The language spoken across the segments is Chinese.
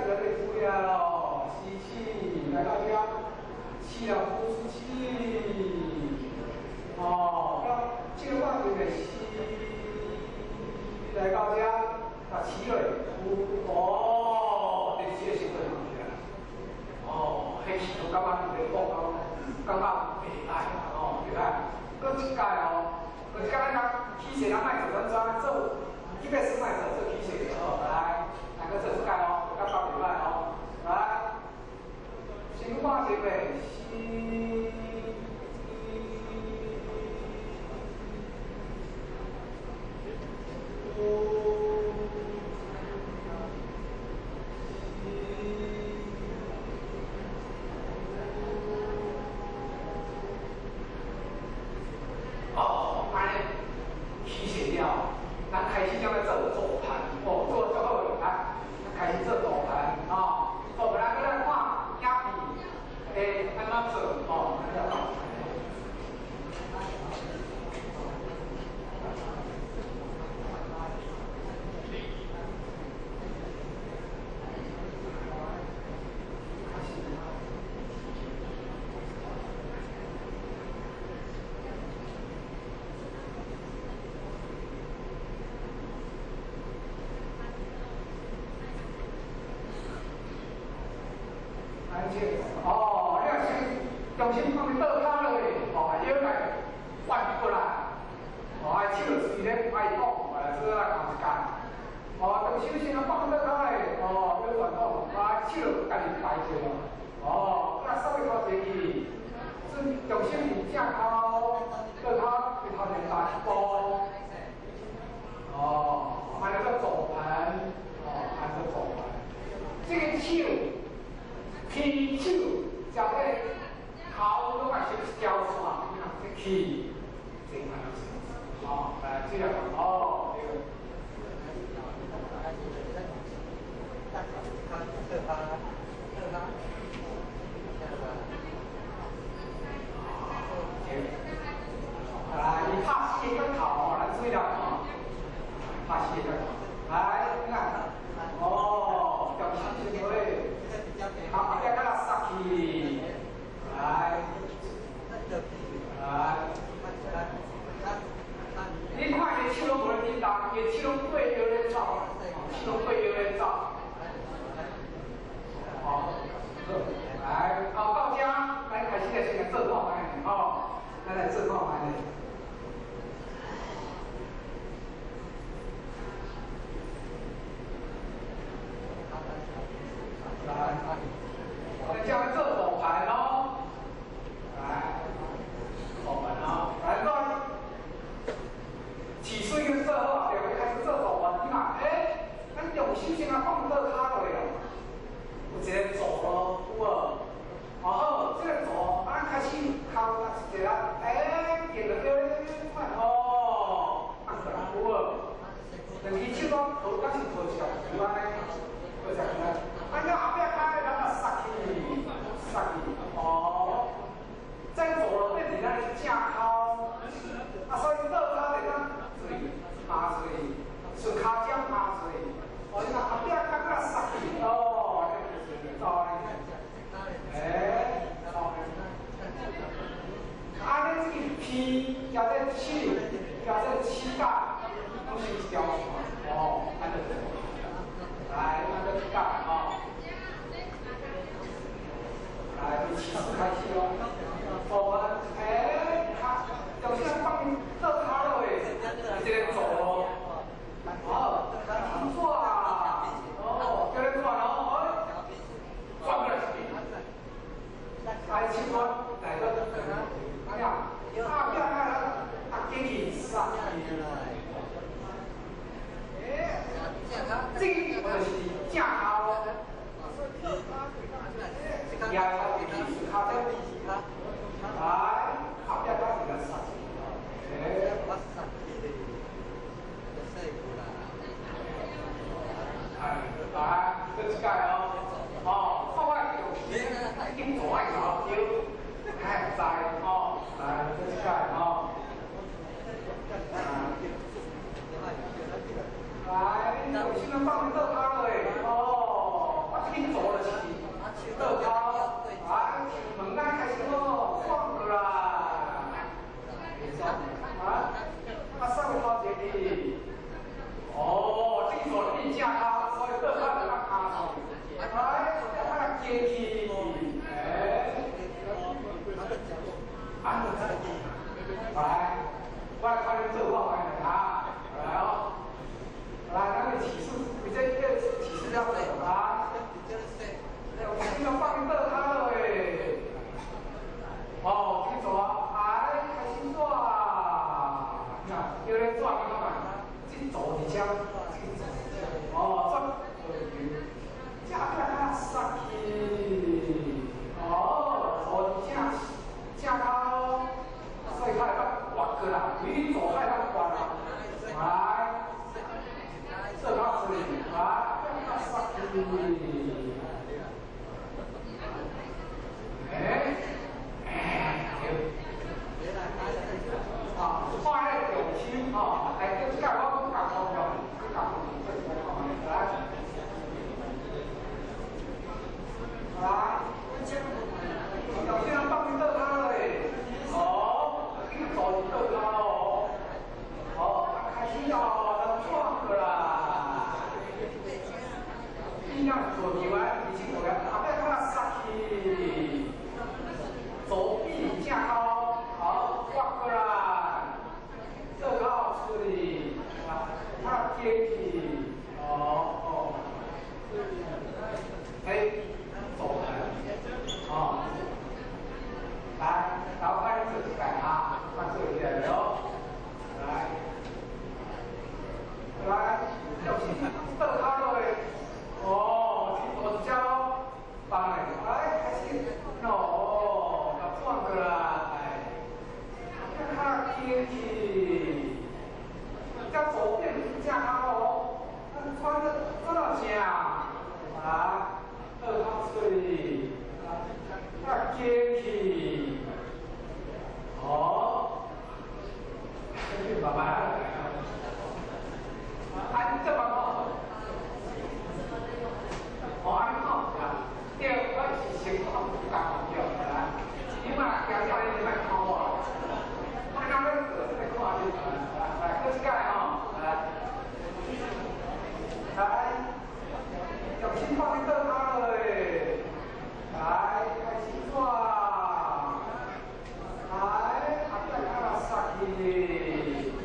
绝对注意了，吸气，来到这，气了呼出气，哦，这个放对吸，来到这，把气了呼，哦，你这是对嘛？哦，迄时候感觉你咧讲到，感觉袂歹哦，袂歹。搁一届哦，搁一届咱起势咱卖做咱怎做？140卖做起势哦，来，来搁做一届哦，感觉袂歹哦，来，先看一下吸，呼。咱开始将来做坐盘，哦，做最好来，开始做坐盘啊，坐盘咱来看影片，安怎做哦，安怎做？哦，你若先重心放伫倒骹落去，哦，腰来弯过来，哦，手随咧摆动，做来看一间，哦，重心先放倒骹咧，哦，腰弯动，手家己摆过，哦，那稍微靠前去，重心伫正头，倒骹伫头前大一步，哦，安尼个坐盘，哦，安尼个坐盘，这个手。起手，就迄头拢嘛先交出啊，这起，这安尼哦，来这个哦，对。来，你拍死个头哦，来注意了哦，拍死个头，来，你看，哦，重心先对。好，后边给它撒气，来，来，你看伊手拢无咧叮当，伊手拢对腰咧走，手拢对腰咧走，好，来，好到这，咱开始来先来做看卖哦，咱来做看卖咧。来，我们将做走盘哦，来，走盘哦，来做，起水跟做好，就开始做走盘。你看，咱用心先啊放倒骹落去哦，有一个走咯，有无？好，这个走，咱开始靠一个，沿着腰咧转哦，放过来，有无？两只手拢头甲是头上，有安尼，好像安尼。按照后壁开，咱啊撒气，撒气，哦，再左了变成咱的正口，所以倒骹就当水麻水，顺骹尖麻水，哦，你看后壁开个撒气，哦，安尼这个皮，加这手，加这膝盖，拢是一条线，哦，安尼。来，那个干啊！来，你起势开始哦。我们看，有些放倒骹落去，直接走咯。好，停转，哦，叫你转哦，转过来一边。来，请我来个，哎呀，后边给你上。这个就是正头，也靠自己是靠这来，后边靠这个啥？来，这一届哦，哦，放开就经左爱右右，在哦，来这一届哦。来，有心人放倒骹落去，哦，我这边阶梯，哎，安着自己，来，我来看你做法来啊，来哦，来，咱们起势，你这起势要怎么啊？我要放一个他了诶，哦，去做啊，哎，开始做啊，你看，有人做你看嘛，去做一下，哦，做。加加上去，哦，做加高，所以它来滑过来，你做开来滑啦，来，这它是来加上去，啊，放在中心啊，来，这下我不敢放了，不敢放，来。来，首先放一个它了嘞，哦，走一个它哦，哦，开心哦，能创个啦，尽量做起来，已经做了，后边看杀气，手臂架高，好，挂过来，这个处理，啊，看阶梯，哦，哎。走人，哦，来，然后开始改啊，看这一点哟，来，小心倒它了嘞，哦，去左脚，放嘞，哎，开始，哦，要转过来，看天气，叫左边架它哦，穿着这么讲，来。二号水，啊，阶梯，好，这就慢慢来，按这么好，哦，按好啊，第二个是情况不敢好掉来，因为两条人蛮靠我，他那个这个看就来，这是盖哈，来，小心放一个它了嘞。来，开始转，来，后边看到杀去，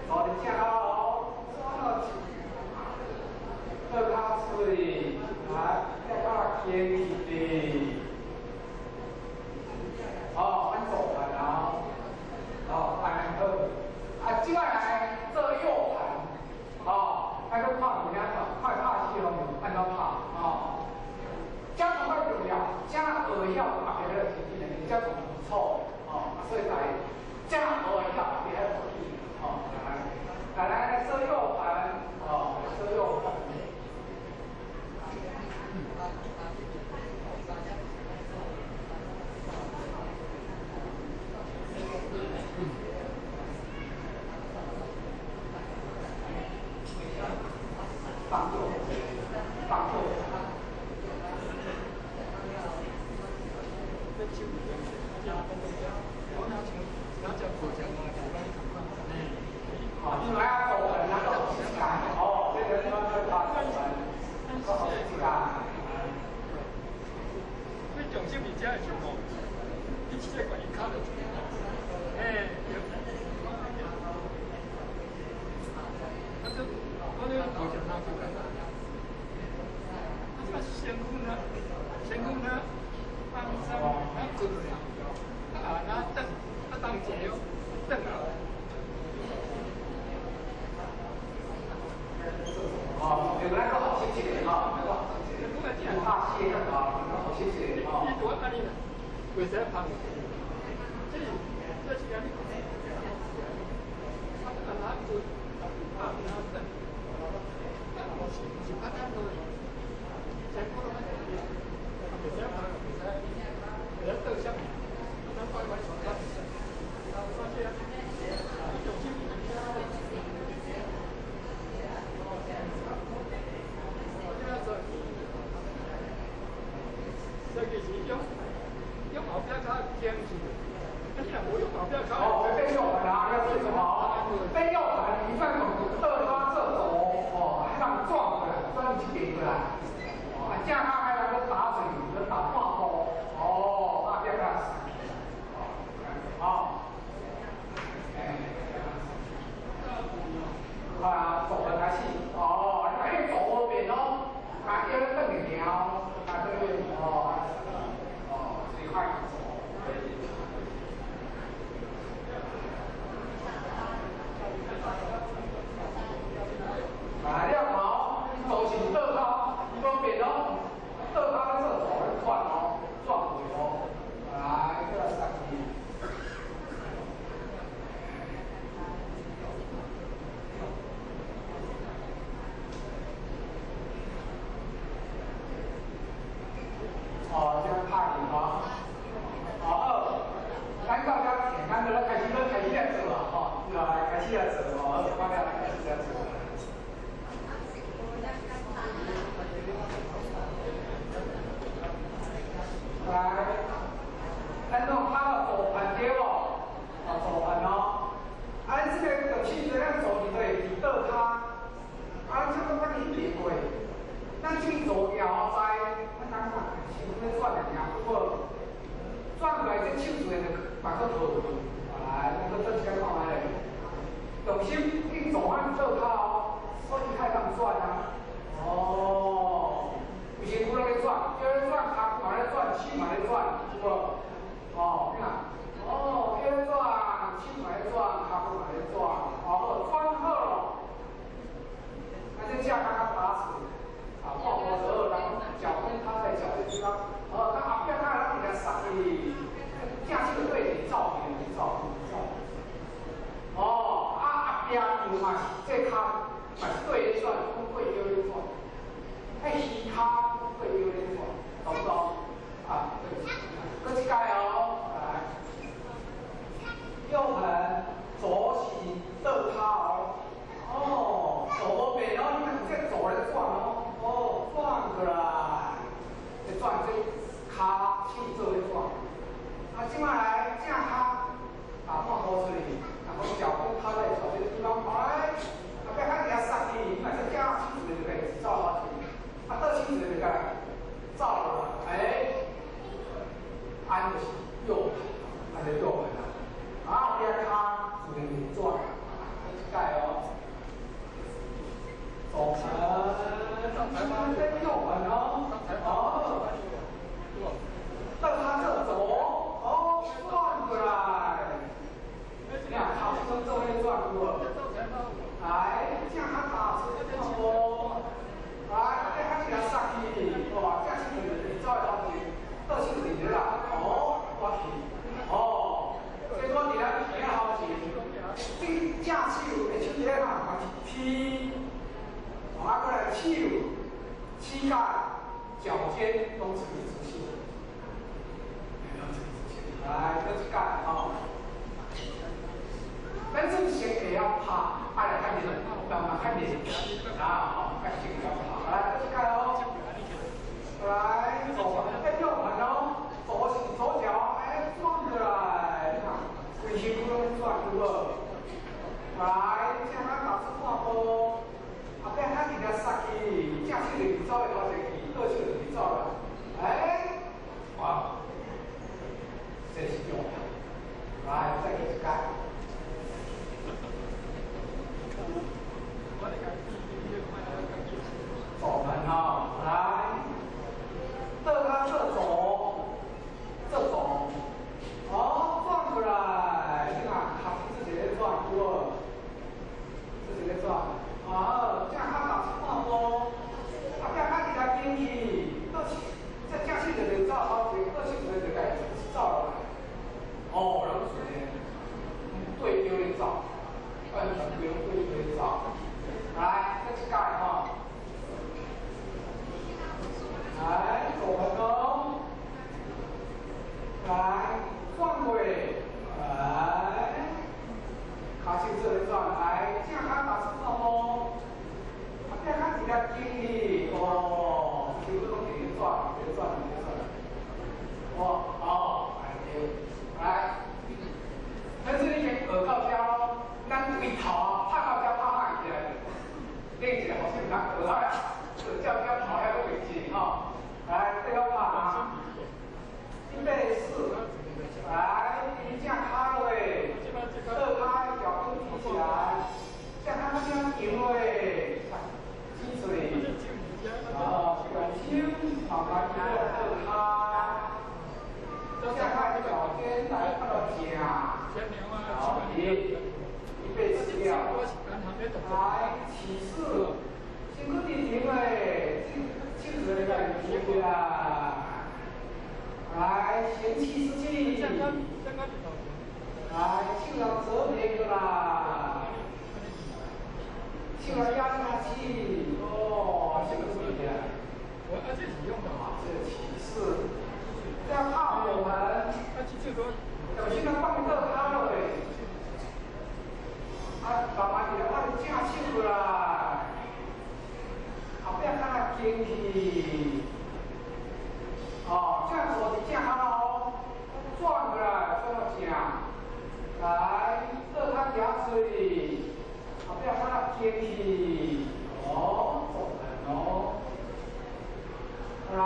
左的正哦，转到去，二卡水，来，再看到天气的，哦，很走盘啊，哦，盘好，啊，接下来这右盘，哦，那个看人家快拍戏了，按照拍，哦。加重要重要，加额要特别的提醒你加重不错哦，所以来加额要特别的提醒哦，来这右盘哦，这右盘。放右，放右。好，就来啊，走人，然后起来，哦，这个地方就把走人，然后起来。你重心比较重哦，你直接管一卡就。哎，这我那个头前拿出来。这先空呢，放上，啊，滚了，啊，那蹬，啊，当节哟，蹬了。哦，有那个好谢谢哈，那个好谢谢，不怕谢的啊，那个好谢谢啊。你多哪里呢？为啥怕？这是哪里？他拿住，拿蹬，是他拿住的，先空了。别再怕了，别抖下，咱快快上班，上去啊！有劲。这个是用后边卡坚持，你若无用后边卡，哦，这右盘啊，要做什么？这右盘一算二八这走，哦，还让撞回来，转起点过来，哦，这样它还能够打水，能打开始做。来了后，做是倒脚，方便哦。倒脚咧做做咧转哦，转过哦。来，再来上去。哦，这样拍你哦。好，咱到这简单的开始来做啊，吼，来开始来做哦，我来开始来做。来，咱弄它做盘对哦，做盘哦。啊，这个就试着咱做就是倒脚，啊，这个咱去练过，咱去做了后在，咱当下先咧转两下，不过转过来这手做就把个头，来，咱个正先看下咧，用心去做按倒脚哦，手一开当转啊，哦。有时骨咧转，腰咧转，脚嘛咧转，手嘛咧转，是无？哦，你看，哦，腰咧转，手嘛咧转，脚嘛咧转，好，转好了，那就架刚刚打死，啊，抱脖子二，然后脚跟趴在脚的地方，那后边看咱给它撒去，架起个对比照片，哦，后边有嘛是这脚嘛是对咧转，对腰咧转。迄鱼骹对腰咧转，懂不懂？啊，搁一摆哦，来，右盆左起倒脚哦，哦，左边哦，你看这左咧转哦，哦，转过来，咧转这骹手做咧转，啊，即摆来正脚啊放好出去，然后脚跟趴在脚这个地方，来，啊，别看人家撒去，你看这架手对不对？照好去。啊，倒手就是个照了，按就是右盘，按就右盘啦。啊，边脚就连转，一盖哦。左盘，跟右盘哦，好。到他这左，哦，转过来。你看，好像这边转过，来，这样他打出去差不多。来，这看起来杀气，哇！这是你照一道题，这是你的啦，哦，我去，哦，所以说你来体验好题，这架手的手咧嘛，嘛是踢，过来手、膝盖、脚尖都成立直线，来，这是干哦。咱正先也要拍，来看你的，慢慢看你的皮啊，好，看这个要拍，来，这是干哦。来，左跟右盘哦，左脚，转过来，你看，微辛苦拢转对不？来，这样打出半波，后边还给它杀去，正手就走的头前去，倒手就走了，哇，这是右盘，来，再给一改。左盘哈，来，倒它这走，哦，转过来，你看，它自己在转，对不？自己在转，啊，这样它打出半波，啊，这样它给它顶起，倒起，这架起就照好，倒起就就该照了，哦，然后是对丢的照，完全不用对丢的照，来，这是盖哈。来，左盘哦，来，转过来，卡手这里转，来，这样它打出半波，啊，这样它比较经历，哦，手这种直转，哦，来，但是你先耳到胶，咱对头啊，拍到胶拍下起来，练起来好像咱耳到呀，耳胶胶头遐个位置哈。来，对好拍，预备4，来，一架卡落，倒开，脚跟提起来，这样它这样停落，起水，用手慢慢去倒开，下看脚尖来看到甲，好，预备起了，来起势，辛苦你停嘞，这个来注意啦，来闲气湿气，来手要折叠个啦，手要压下去，哦，辛苦你了，这起势。要靠我们，有些人放这他了嘞，慢慢地我就正手啦，后壁看下坚气，这样做是正好，转过来转到正，来这他夹水，后壁看下坚气，重人来。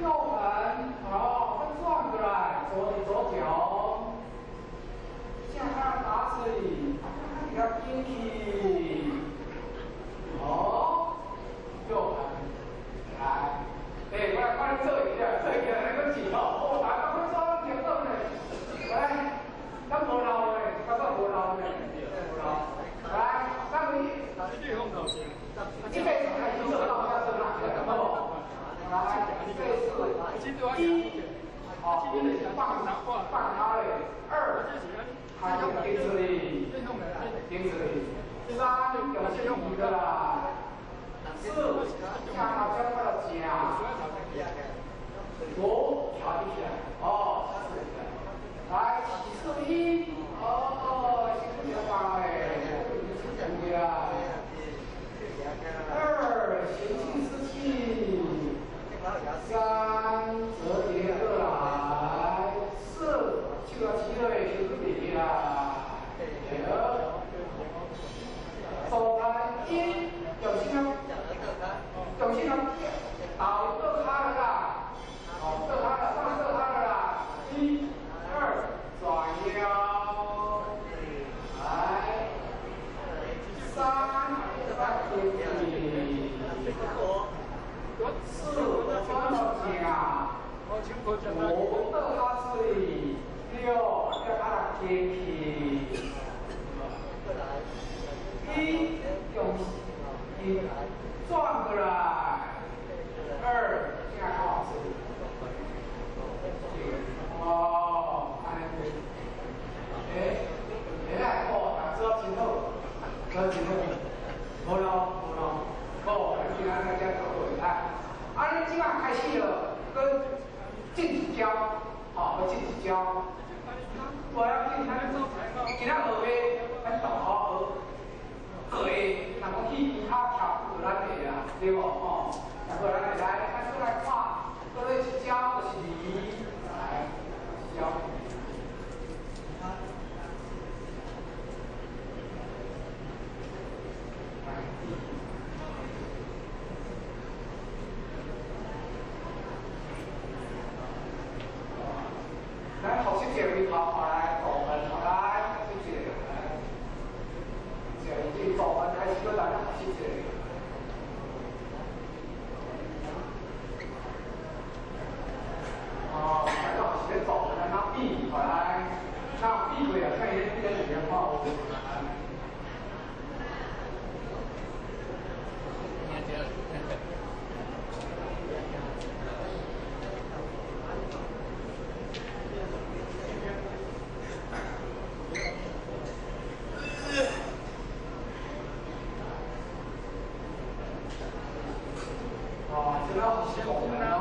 右盆，好，再转过来，左脚，向下打水，比较坚气，好，右盆，来，我来帮你做一下，那个指头，大家快抓紧动嘞，来，咱无漏嘞，咱个无漏嘞，无漏，来，咱们这辈子开始做到家做哪个，好？来，这是一，放它嘞，二，它就停止哩，三，用一个啦，四，下它将快到甲，五，调起来，来，起势一，辛苦你了吧嘞，对呀，二，闲气湿气。三折叠过来，四就要起来就对啦。左盘一，有心了，倒倒卡了啦，倒卡了，上倒卡了啦，一、二，转腰，来，三，四，转到甲，五，倒卡水，六，要卡拉坚气，一，转过来，二，下卡水，知道前后，无咯，今仔大家做对来。你即摆开始了，跟进一招，跟进一招。无要紧，今仔学的，咱同好学，学的，若讲去其他跳，就咱会啦，对无？然后咱会来，咱过来看，过来一招就是来一招。来，好些姐妹跑来，走门跑来，谢谢，来，姐妹走门开始跟大家谢谢。来到好些走门，那 B 跑来，那 B 过来，看一下里面话，这个好些走门哦。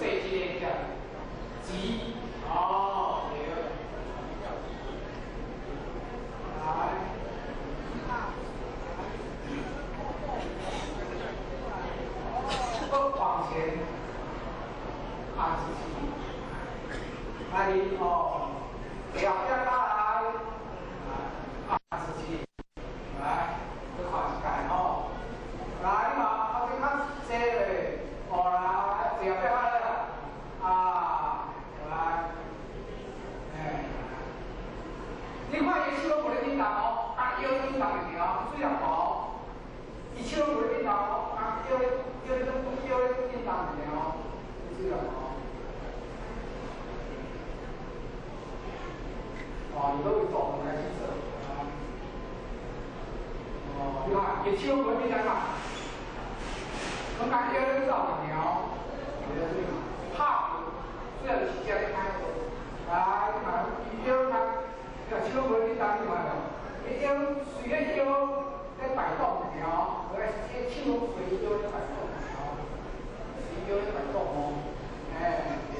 细一个叫急，哦，对。来，不往前，按自己，来哦，脚要下来，按自己，来，去看一下哦，来嘛，我先看这个，哦来，脚要下来了，啊，来，哎。你看伊手无咧叮当哦，啊腰叮当一条，水啊无，伊手无咧叮当哦，啊腰咧叮当一条，水啊无。哦，伊都会做开始做，哦，你看伊手无咧叮当嘛，咁啊腰咧走一条，拍，水啊就是这咧开，来，看伊腰看。手无你当你看到，伊腰随个腰在摆动的哦，我这手随腰在摆动的哦，随腰在摆动哦，哎，对。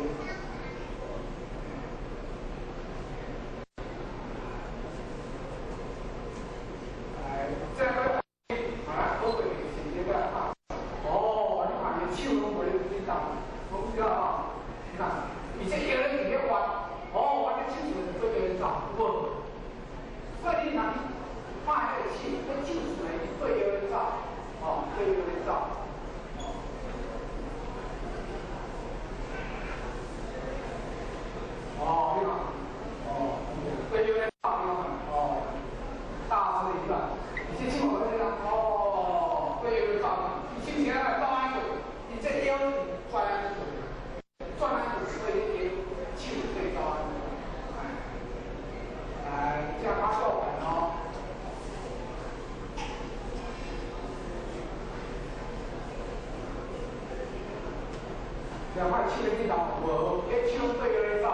哎，这个啊，都会是这个啊，哦，你看伊手拢无你当，我知道啊，你看，而且腰咧直接弯，哦，弯的手指都有长不？所以你看，放下气，那就是对腰的照，哦，对腰的照，哦，你看，哦，对腰的照，你看，哦，大声一点，你先听我这个，哦，对腰的照，你听起来倒安腿，你这腰转安腿，转安腿，所以你气对倒安腿，来，这样发效果哦。两块气的地方，我一手对腰的照，